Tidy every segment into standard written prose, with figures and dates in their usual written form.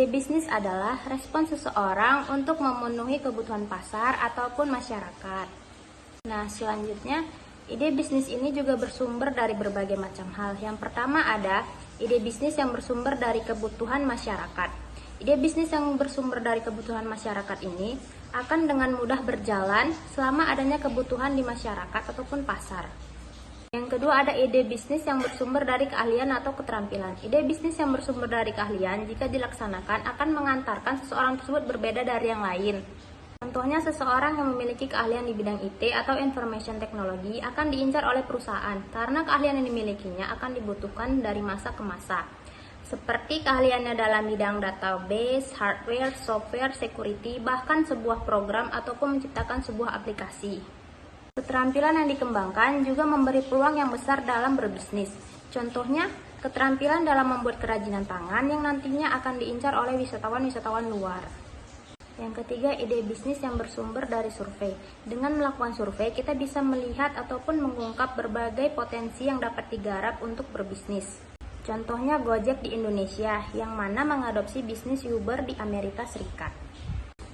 Ide bisnis adalah respons seseorang untuk memenuhi kebutuhan pasar ataupun masyarakat. Nah, selanjutnya, ide bisnis ini juga bersumber dari berbagai macam hal. Yang pertama ada ide bisnis yang bersumber dari kebutuhan masyarakat. Ide bisnis yang bersumber dari kebutuhan masyarakat ini akan dengan mudah berjalan selama adanya kebutuhan di masyarakat ataupun pasar. Yang kedua ada ide bisnis yang bersumber dari keahlian atau keterampilan. Ide bisnis yang bersumber dari keahlian jika dilaksanakan akan mengantarkan seseorang tersebut berbeda dari yang lain. Contohnya seseorang yang memiliki keahlian di bidang IT atau information technology akan diincar oleh perusahaan karena keahlian yang dimilikinya akan dibutuhkan dari masa ke masa. Seperti keahliannya dalam bidang database, hardware, software, security, bahkan sebuah program ataupun menciptakan sebuah aplikasi. Keterampilan yang dikembangkan juga memberi peluang yang besar dalam berbisnis. Contohnya, keterampilan dalam membuat kerajinan tangan yang nantinya akan diincar oleh wisatawan-wisatawan luar. Yang ketiga, ide bisnis yang bersumber dari survei. Dengan melakukan survei, kita bisa melihat ataupun mengungkap berbagai potensi yang dapat digarap untuk berbisnis. Contohnya Gojek di Indonesia, yang mana mengadopsi bisnis Uber di Amerika Serikat.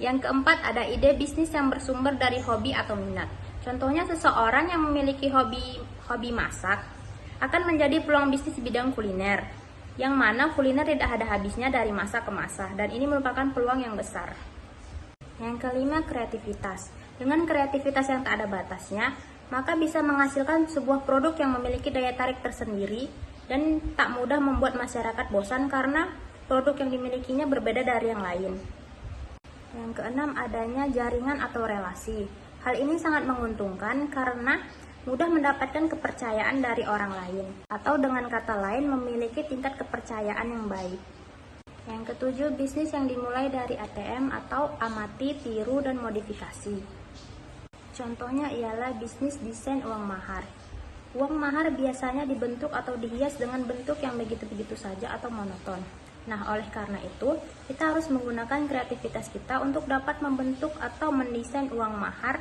Yang keempat, ada ide bisnis yang bersumber dari hobi atau minat. Contohnya seseorang yang memiliki hobi masak akan menjadi peluang bisnis di bidang kuliner, yang mana kuliner tidak ada habisnya dari masa ke masa, dan ini merupakan peluang yang besar. Yang kelima, kreativitas. Dengan kreativitas yang tak ada batasnya, maka bisa menghasilkan sebuah produk yang memiliki daya tarik tersendiri dan tak mudah membuat masyarakat bosan karena produk yang dimilikinya berbeda dari yang lain. Yang keenam, adanya jaringan atau relasi. Hal ini sangat menguntungkan karena mudah mendapatkan kepercayaan dari orang lain, atau dengan kata lain memiliki tingkat kepercayaan yang baik. Yang ketujuh, bisnis yang dimulai dari ATM atau amati, tiru, dan modifikasi. Contohnya ialah bisnis desain uang mahar. Uang mahar biasanya dibentuk atau dihias dengan bentuk yang begitu-begitu saja atau monoton. Nah, oleh karena itu, kita harus menggunakan kreativitas kita untuk dapat membentuk atau mendesain uang mahar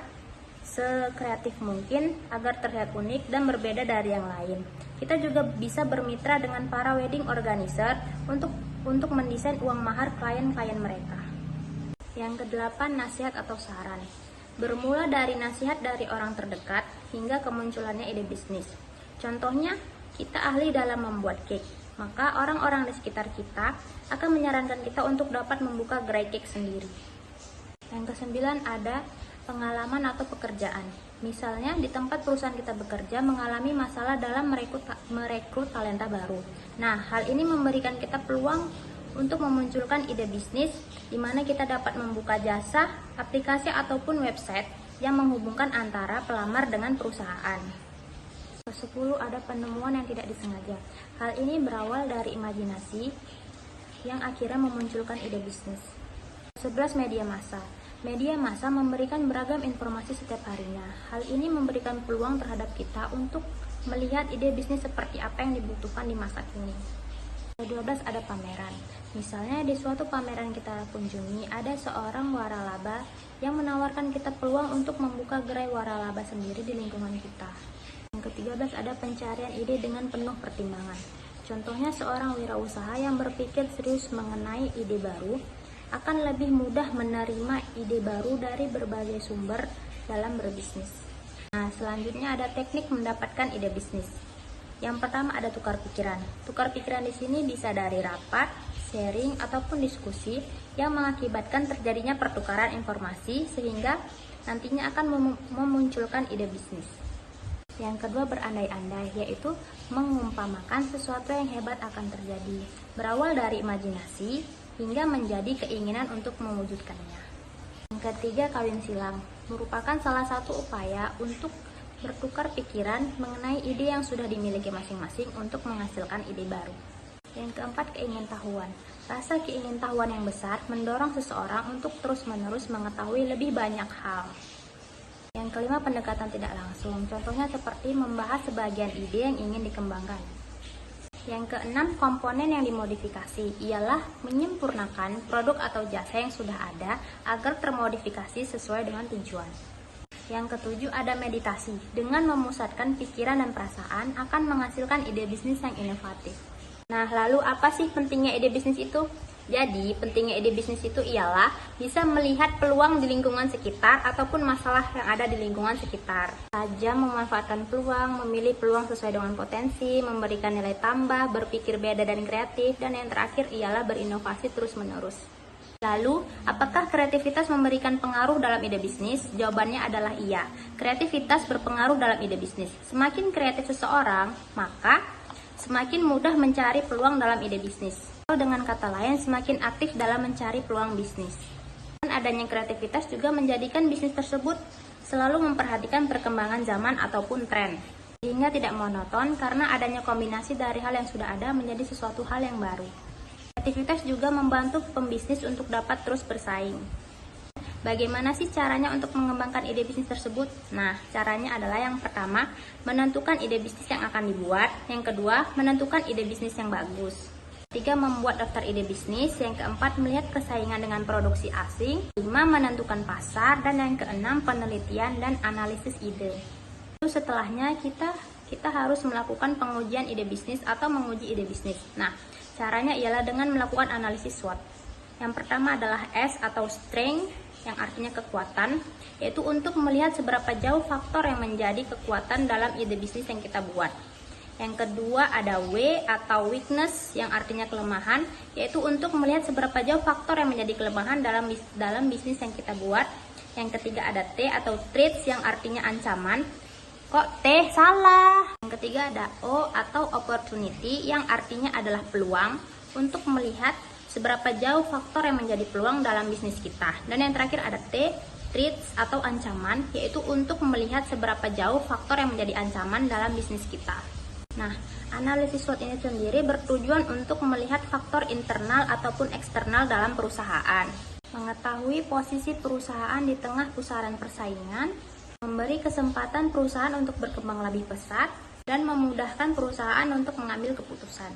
sekreatif mungkin agar terlihat unik dan berbeda dari yang lain. Kita juga bisa bermitra dengan para wedding organizer untuk mendesain uang mahar klien-klien mereka. Yang kedelapan, nasihat atau saran. Bermula dari nasihat dari orang terdekat hingga kemunculannya ide bisnis. Contohnya, kita ahli dalam membuat cake, maka orang-orang di sekitar kita akan menyarankan kita untuk dapat membuka gerai cake sendiri. Yang kesembilan, ada pengalaman atau pekerjaan. Misalnya di tempat perusahaan kita bekerja mengalami masalah dalam merekrut talenta baru. Nah, hal ini memberikan kita peluang untuk memunculkan ide bisnis di mana kita dapat membuka jasa, aplikasi ataupun website yang menghubungkan antara pelamar dengan perusahaan. Ke-10, ada penemuan yang tidak disengaja. Hal ini berawal dari imajinasi yang akhirnya memunculkan ide bisnis. 11, media massa. Media massa memberikan beragam informasi setiap harinya. Hal ini memberikan peluang terhadap kita untuk melihat ide bisnis seperti apa yang dibutuhkan di masa kini. 12, ada pameran. Misalnya di suatu pameran kita kunjungi, ada seorang waralaba yang menawarkan kita peluang untuk membuka gerai waralaba sendiri di lingkungan kita. Yang ke-13, ada pencarian ide dengan penuh pertimbangan. Contohnya seorang wirausaha yang berpikir serius mengenai ide baru akan lebih mudah menerima ide baru dari berbagai sumber dalam berbisnis. Nah, selanjutnya ada teknik mendapatkan ide bisnis. Yang pertama ada tukar pikiran. Tukar pikiran di sini bisa dari rapat, sharing, ataupun diskusi yang mengakibatkan terjadinya pertukaran informasi sehingga nantinya akan memunculkan ide bisnis. Yang kedua, berandai-andai, yaitu mengumpamakan sesuatu yang hebat akan terjadi. Berawal dari imajinasi hingga menjadi keinginan untuk mewujudkannya. Yang ketiga, kawin silang. Merupakan salah satu upaya untuk bertukar pikiran mengenai ide yang sudah dimiliki masing-masing untuk menghasilkan ide baru. Yang keempat, keingintahuan. Rasa keingintahuan yang besar mendorong seseorang untuk terus-menerus mengetahui lebih banyak hal. Yang kelima, pendekatan tidak langsung. Contohnya seperti membahas sebagian ide yang ingin dikembangkan. Yang keenam, komponen yang dimodifikasi ialah menyempurnakan produk atau jasa yang sudah ada agar termodifikasi sesuai dengan tujuan. Yang ketujuh, ada meditasi. Dengan memusatkan pikiran dan perasaan akan menghasilkan ide bisnis yang inovatif. Nah, lalu apa sih pentingnya ide bisnis itu? Jadi, pentingnya ide bisnis itu ialah bisa melihat peluang di lingkungan sekitar ataupun masalah yang ada di lingkungan sekitar. Saja memanfaatkan peluang, memilih peluang sesuai dengan potensi, memberikan nilai tambah, berpikir beda dan kreatif, dan yang terakhir ialah berinovasi terus-menerus. Lalu, apakah kreativitas memberikan pengaruh dalam ide bisnis? Jawabannya adalah iya. Kreativitas berpengaruh dalam ide bisnis. Semakin kreatif seseorang, maka semakin mudah mencari peluang dalam ide bisnis. Dengan kata lain, semakin aktif dalam mencari peluang bisnis. Dan adanya kreativitas juga menjadikan bisnis tersebut selalu memperhatikan perkembangan zaman ataupun tren, sehingga tidak monoton karena adanya kombinasi dari hal yang sudah ada menjadi sesuatu hal yang baru. Kreativitas juga membantu pembisnis untuk dapat terus bersaing. Bagaimana sih caranya untuk mengembangkan ide bisnis tersebut? Nah, caranya adalah yang pertama, menentukan ide bisnis yang akan dibuat. Yang kedua, menentukan ide bisnis yang bagus. Ketiga, membuat daftar ide bisnis. Yang keempat, melihat persaingan dengan produksi asing. 5, menentukan pasar. Dan yang keenam, penelitian dan analisis ide. Lalu setelahnya kita harus melakukan pengujian ide bisnis atau menguji ide bisnis. Nah, caranya ialah dengan melakukan analisis SWOT. Yang pertama adalah S atau strength, yang artinya kekuatan, yaitu untuk melihat seberapa jauh faktor yang menjadi kekuatan dalam ide bisnis yang kita buat. Yang kedua ada W atau weakness, yang artinya kelemahan, yaitu untuk melihat seberapa jauh faktor yang menjadi kelemahan dalam bisnis yang kita buat. Yang ketiga ada T atau threats, yang artinya ancaman. Kok T? Salah. Yang ketiga ada O atau opportunity, yang artinya adalah peluang, untuk melihat seberapa jauh faktor yang menjadi peluang dalam bisnis kita. Dan yang terakhir ada T, threats atau ancaman, yaitu untuk melihat seberapa jauh faktor yang menjadi ancaman dalam bisnis kita. Nah, analisis SWOT ini sendiri bertujuan untuk melihat faktor internal ataupun eksternal dalam perusahaan, mengetahui posisi perusahaan di tengah pusaran persaingan, memberi kesempatan perusahaan untuk berkembang lebih pesat, dan memudahkan perusahaan untuk mengambil keputusan.